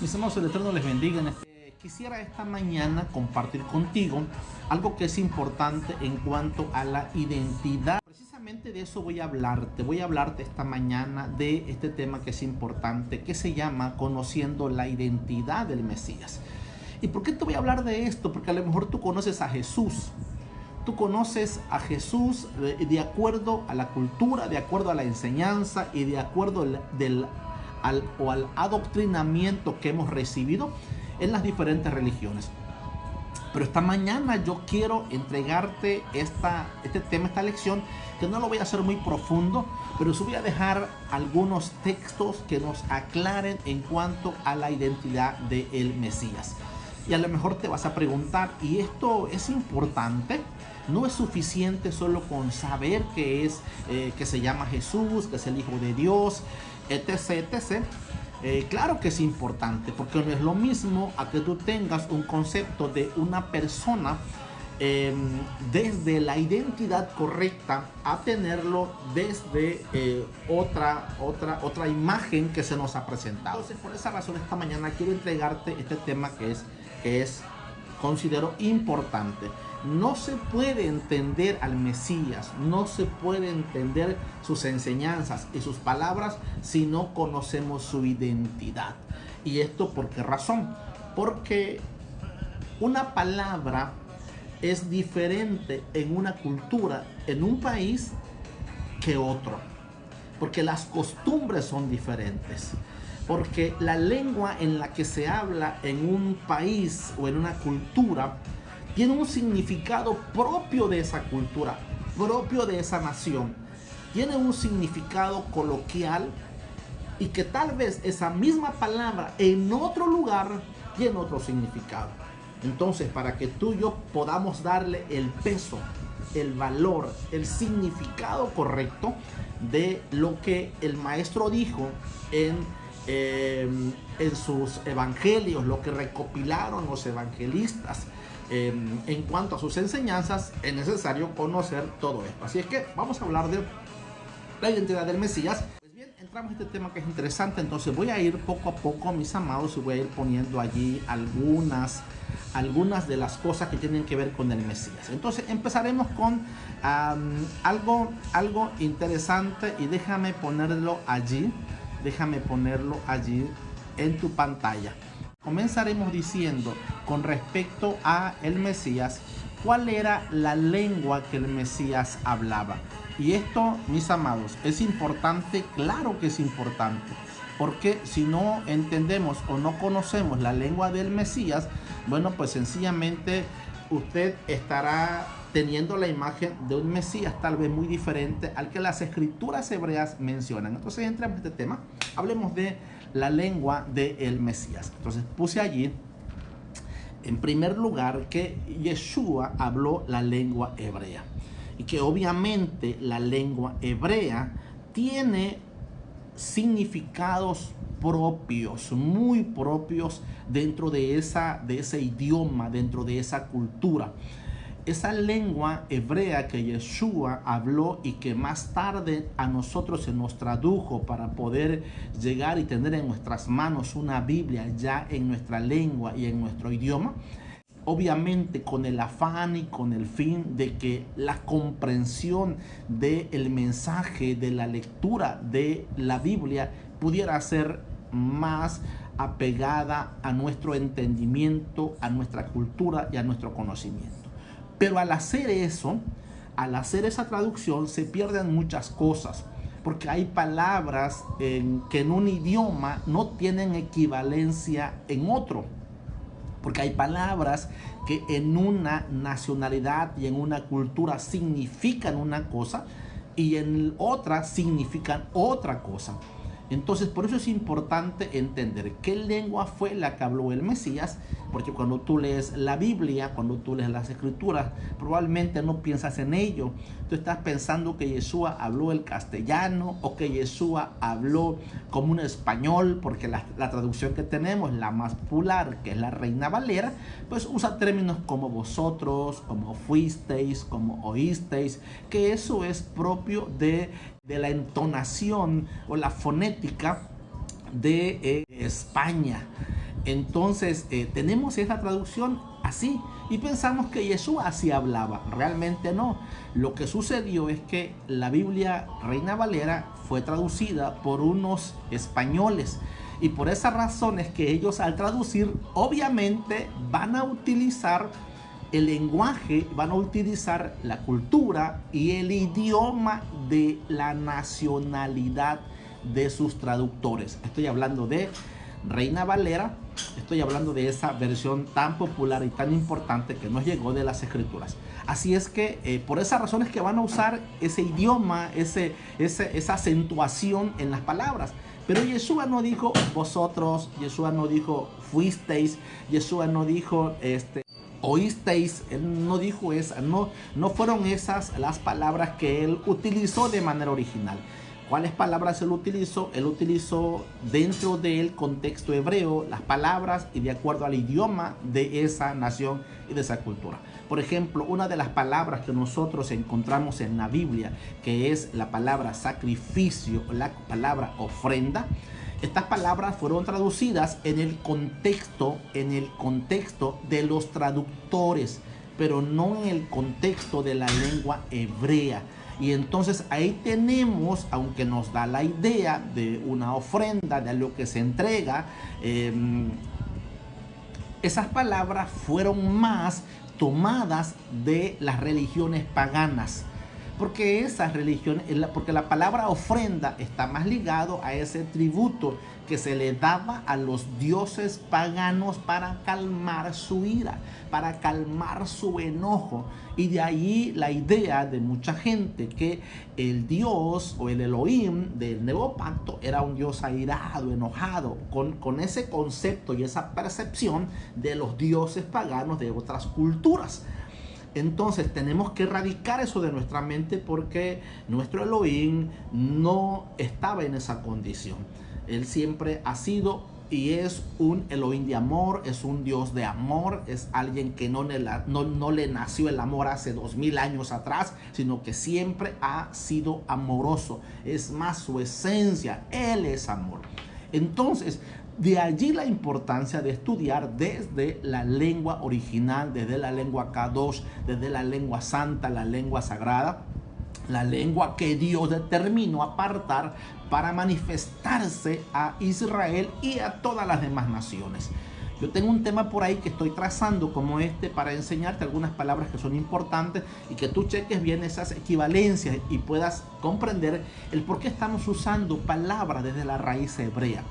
Mis amados, el Eterno les bendiga. Quisiera esta mañana compartir contigo algo que es importante en cuanto a la identidad. Precisamente de eso voy a hablarte. Voy a hablarte esta mañana de este tema que es importante, que se llama conociendo la identidad del Mesías. ¿Y por qué te voy a hablar de esto? Porque a lo mejor tú conoces a Jesús. Tú conoces a Jesús de acuerdo a la cultura, de acuerdo a la enseñanza y de acuerdo al adoctrinamiento que hemos recibido en las diferentes religiones. Pero esta mañana yo quiero entregarte este tema, esta lección, que no lo voy a hacer muy profundo, pero sí voy a dejar algunos textos que nos aclaren en cuanto a la identidad del Mesías. Y a lo mejor te vas a preguntar, ¿y esto es importante? No es suficiente solo con saber que se llama Jesús, que es el Hijo de Dios, etc, etc. Claro que es importante, porque no es lo mismo a que tú tengas un concepto de una persona desde la identidad correcta a tenerlo desde otra imagen que se nos ha presentado. Entonces, por esa razón, esta mañana quiero entregarte este tema que considero importante. No se puede entender al Mesías, no se puede entender sus enseñanzas y sus palabras si no conocemos su identidad. ¿Y esto por qué razón? Porque una palabra es diferente en una cultura, en un país, que otro. Porque las costumbres son diferentes. Porque la lengua en la que se habla en un país o en una cultura tiene un significado propio de esa cultura, propio de esa nación. Tiene un significado coloquial y que tal vez esa misma palabra en otro lugar tiene otro significado. Entonces, para que tú y yo podamos darle el peso, el valor, el significado correcto de lo que el maestro dijo en sus evangelios, lo que recopilaron los evangelistas en cuanto a sus enseñanzas, es necesario conocer todo esto. Así es que vamos a hablar de la identidad del Mesías. Pues bien, entramos en este tema que es interesante. Entonces voy a ir poco a poco, mis amados, y voy a ir poniendo allí algunas de las cosas que tienen que ver con el Mesías. Entonces empezaremos con algo interesante, y déjame ponerlo allí en tu pantalla. Comenzaremos diciendo, con respecto a el Mesías, cuál era la lengua que el Mesías hablaba. Y esto, mis amados, es importante, claro que es importante, porque si no entendemos o no conocemos la lengua del Mesías, bueno, pues sencillamente usted estará teniendo la imagen de un Mesías tal vez muy diferente al que las escrituras hebreas mencionan. Entonces entremos en este tema, hablemos de la lengua del Mesías. Entonces puse allí, en primer lugar, que Yeshua habló la lengua hebrea, y que obviamente la lengua hebrea tiene significados propios, muy propios dentro de ese idioma, dentro de esa cultura. Esa lengua hebrea que Yeshua habló y que más tarde a nosotros se nos tradujo para poder llegar y tener en nuestras manos una Biblia ya en nuestra lengua y en nuestro idioma, obviamente con el afán y con el fin de que la comprensión del mensaje, de la lectura de la Biblia pudiera ser más apegada a nuestro entendimiento, a nuestra cultura y a nuestro conocimiento. Pero al hacer eso, al hacer esa traducción, se pierden muchas cosas, porque hay palabras que en un idioma no tienen equivalencia en otro. Porque hay palabras que en una nacionalidad y en una cultura significan una cosa y en otra significan otra cosa. Entonces, por eso es importante entender qué lengua fue la que habló el Mesías, porque cuando tú lees la Biblia, cuando tú lees las Escrituras, probablemente no piensas en ello. Tú estás pensando que Yeshua habló el castellano o que Yeshua habló como un español, porque la traducción que tenemos, la más popular, que es la Reina Valera, pues usa términos como vosotros, como fuisteis, como oísteis, que eso es propio de la entonación o la fonética de España. Entonces tenemos esa traducción así y pensamos que Jesús así hablaba. Realmente no. Lo que sucedió es que la Biblia Reina Valera fue traducida por unos españoles y por esa razón es que ellos al traducir obviamente van a utilizar el lenguaje, van a utilizar la cultura y el idioma de la nacionalidad de sus traductores. Estoy hablando de Reina Valera, estoy hablando de esa versión tan popular y tan importante que nos llegó de las Escrituras. Así es que por esas razones que van a usar ese idioma, esa acentuación en las palabras. Pero Yeshua no dijo vosotros, Yeshua no dijo fuisteis, Yeshua no dijo oísteis. Él no dijo esa, no fueron esas las palabras que él utilizó de manera original. ¿Cuáles palabras él utilizó? Él utilizó dentro del contexto hebreo las palabras y de acuerdo al idioma de esa nación y de esa cultura. Por ejemplo, una de las palabras que nosotros encontramos en la Biblia, que es la palabra sacrificio, la palabra ofrenda, estas palabras fueron traducidas en el contexto de los traductores, pero no en el contexto de la lengua hebrea. Y entonces ahí tenemos, aunque nos da la idea de una ofrenda, de algo que se entrega, esas palabras fueron más tomadas de las religiones paganas. Porque esas religiones, porque la palabra ofrenda está más ligado a ese tributo que se le daba a los dioses paganos para calmar su ira, para calmar su enojo. Y de ahí la idea de mucha gente que el Dios o el Elohim del Nuevo Pacto era un Dios airado, enojado, con ese concepto y esa percepción de los dioses paganos de otras culturas. Entonces tenemos que erradicar eso de nuestra mente porque nuestro Elohim no estaba en esa condición. Él siempre ha sido y es un Elohim de amor, es un Dios de amor, es alguien que no le nació el amor hace 2000 años atrás, sino que siempre ha sido amoroso. Es más su esencia, Él es amor. Entonces, de allí la importancia de estudiar desde la lengua original, desde la lengua Kadosh, desde la lengua santa, la lengua sagrada, la lengua que Dios determinó apartar para manifestarse a Israel y a todas las demás naciones. Yo tengo un tema por ahí que estoy trazando como para enseñarte algunas palabras que son importantes y que tú cheques bien esas equivalencias y puedas comprender el por qué estamos usando palabras desde la raíz hebrea.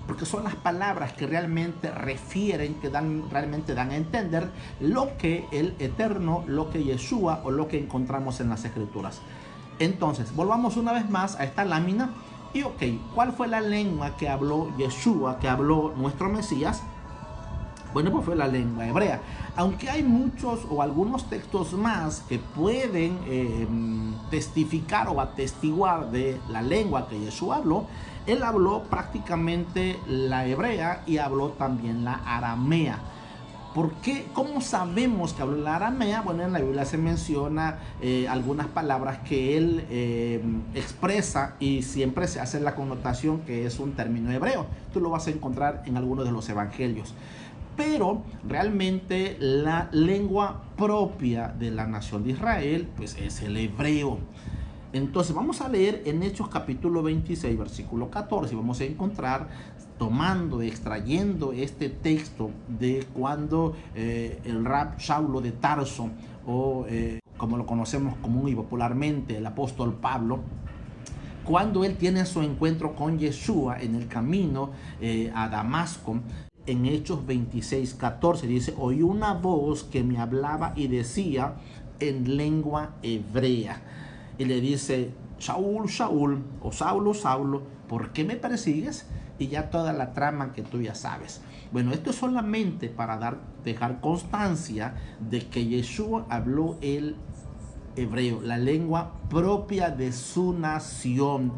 Porque son las palabras que realmente refieren, que realmente dan a entender lo que el Eterno, lo que Yeshua o lo que encontramos en las Escrituras. Entonces, volvamos una vez más a esta lámina y ¿cuál fue la lengua que habló Yeshua, que habló nuestro Mesías? Bueno, pues fue la lengua hebrea. Aunque hay muchos o algunos textos más que pueden testificar o atestiguar de la lengua que Yeshua habló, él habló prácticamente la hebrea y habló también la aramea. ¿Por qué? ¿Cómo sabemos que habló la aramea? Bueno, en la Biblia se menciona algunas palabras que él expresa y siempre se hace la connotación que es un término hebreo. Tú lo vas a encontrar en algunos de los evangelios. Pero realmente la lengua propia de la nación de Israel pues es el hebreo. Entonces vamos a leer en Hechos capítulo 26 versículo 14 y vamos a encontrar extrayendo este texto de cuando el Rab Saulo de Tarso o como lo conocemos común y popularmente el apóstol Pablo, cuando él tiene su encuentro con Yeshua en el camino a Damasco. En Hechos 26, 14 dice: oí una voz que me hablaba y decía en lengua hebrea. Y le dice: Saúl, Saúl, o Saulo, Saulo, ¿por qué me persigues? Y ya toda la trama que tú ya sabes. Bueno, esto es solamente para dejar constancia de que Yeshua habló el hebreo, la lengua propia de su nación,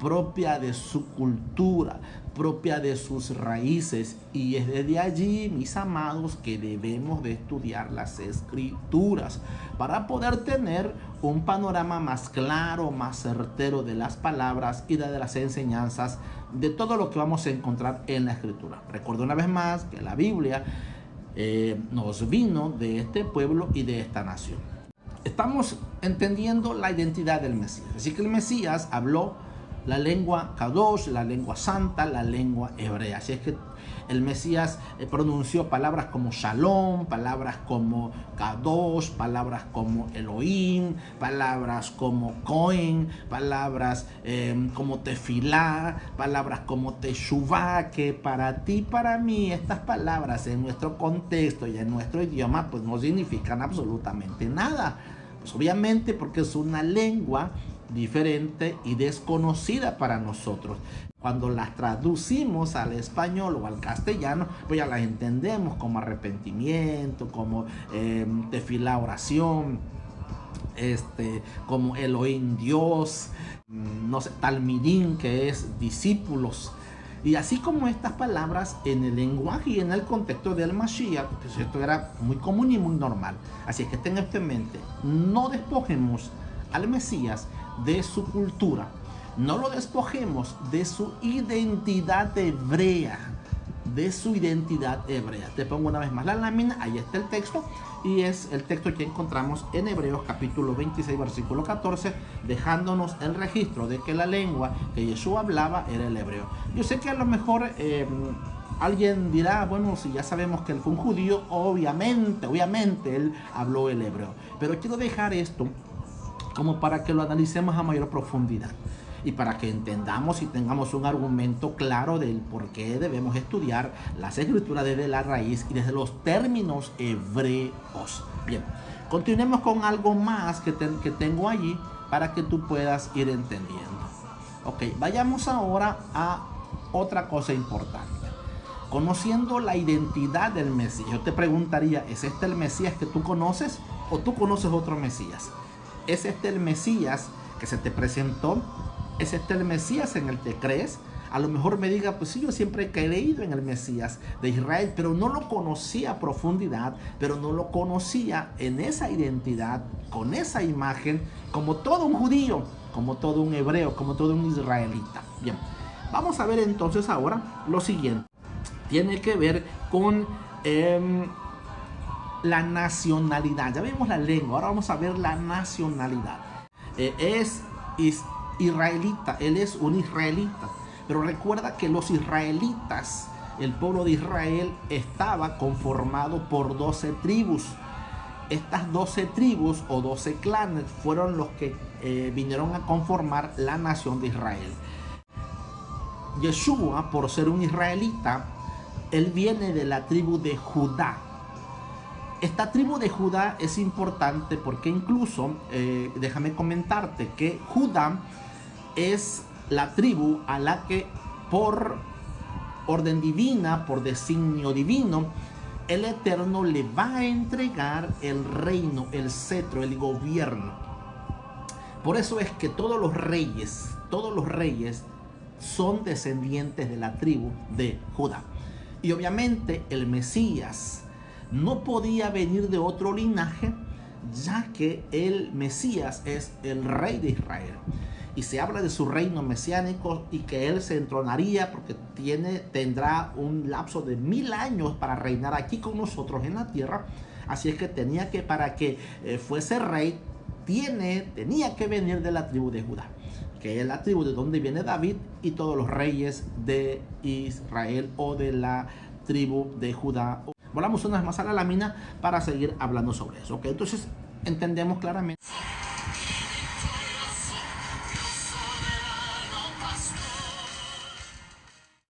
propia de su cultura, propia de sus raíces. Y es desde allí, mis amados, que debemos de estudiar las Escrituras para poder tener un panorama más claro, más certero de las palabras y de las enseñanzas de todo lo que vamos a encontrar en la Escritura. Recuerdo una vez más que la Biblia nos vino de este pueblo y de esta nación. Estamos entendiendo la identidad del Mesías. Así que el Mesías habló la lengua Kadosh, la lengua santa, la lengua hebrea. Así es que el Mesías pronunció palabras como Shalom, palabras como Kadosh, palabras como Elohim, palabras como Cohen, palabras como Tefilá, palabras como Teshuvah, que para ti, para mí, estas palabras en nuestro contexto y en nuestro idioma pues no significan absolutamente nada. Pues obviamente porque es una lengua diferente y desconocida para nosotros. Cuando las traducimos al español o al castellano, pues ya las entendemos como arrepentimiento, como tefilá, oración, como Elohim, Dios, no sé, talmidim, que es discípulos. Y así como estas palabras en el lenguaje y en el contexto del Mashiach, pues esto era muy común y muy normal. Así es que tenga esto en mente, no despojemos al Mesías de su cultura, no lo despojemos de su identidad hebrea, Te pongo una vez más la lámina, ahí está el texto, y es el texto que encontramos en Hebreos capítulo 26 versículo 14, dejándonos el registro de que la lengua que Yeshua hablaba era el hebreo. Yo sé que a lo mejor alguien dirá, bueno, si ya sabemos que él fue un judío, obviamente él habló el hebreo, pero quiero dejar esto como para que lo analicemos a mayor profundidad y para que entendamos y tengamos un argumento claro del por qué debemos estudiar las Escrituras desde la raíz y desde los términos hebreos. Bien, continuemos con algo más que tengo allí para que tú puedas ir entendiendo. Ok, vayamos ahora a otra cosa importante. Conociendo la identidad del Mesías, yo te preguntaría, ¿es este el Mesías que tú conoces o tú conoces otro Mesías? ¿Es este el Mesías que se te presentó? ¿Es este el Mesías en el que crees? A lo mejor me diga, pues sí, yo siempre he creído en el Mesías de Israel, pero no lo conocía a profundidad, pero no lo conocía en esa identidad, con esa imagen, como todo un judío, como todo un hebreo, como todo un israelita. Bien, vamos a ver entonces ahora lo siguiente. Tiene que ver con la nacionalidad. Ya vimos la lengua, ahora vamos a ver la nacionalidad. Es israelita, él es un israelita. Pero recuerda que los israelitas, el pueblo de Israel, estaba conformado por 12 tribus. Estas 12 tribus o 12 clanes fueron los que vinieron a conformar la nación de Israel. Yeshua, por ser un israelita, él viene de la tribu de Judá. Esta tribu de Judá es importante porque incluso, déjame comentarte que Judá es la tribu a la que por orden divina, por designio divino, el Eterno le va a entregar el reino, el cetro, el gobierno. Por eso es que todos los reyes son descendientes de la tribu de Judá. Y obviamente el Mesías no podía venir de otro linaje, ya que el Mesías es el rey de Israel. Y se habla de su reino mesiánico y que él se entronaría porque tendrá un lapso de 1000 años para reinar aquí con nosotros en la tierra. Así es que para que fuese rey, tenía que venir de la tribu de Judá, que es la tribu de donde viene David y todos los reyes de Israel o de la tribu de Judá. Volamos unas más a la lámina para seguir hablando sobre eso. ¿Okay? Entonces entendemos claramente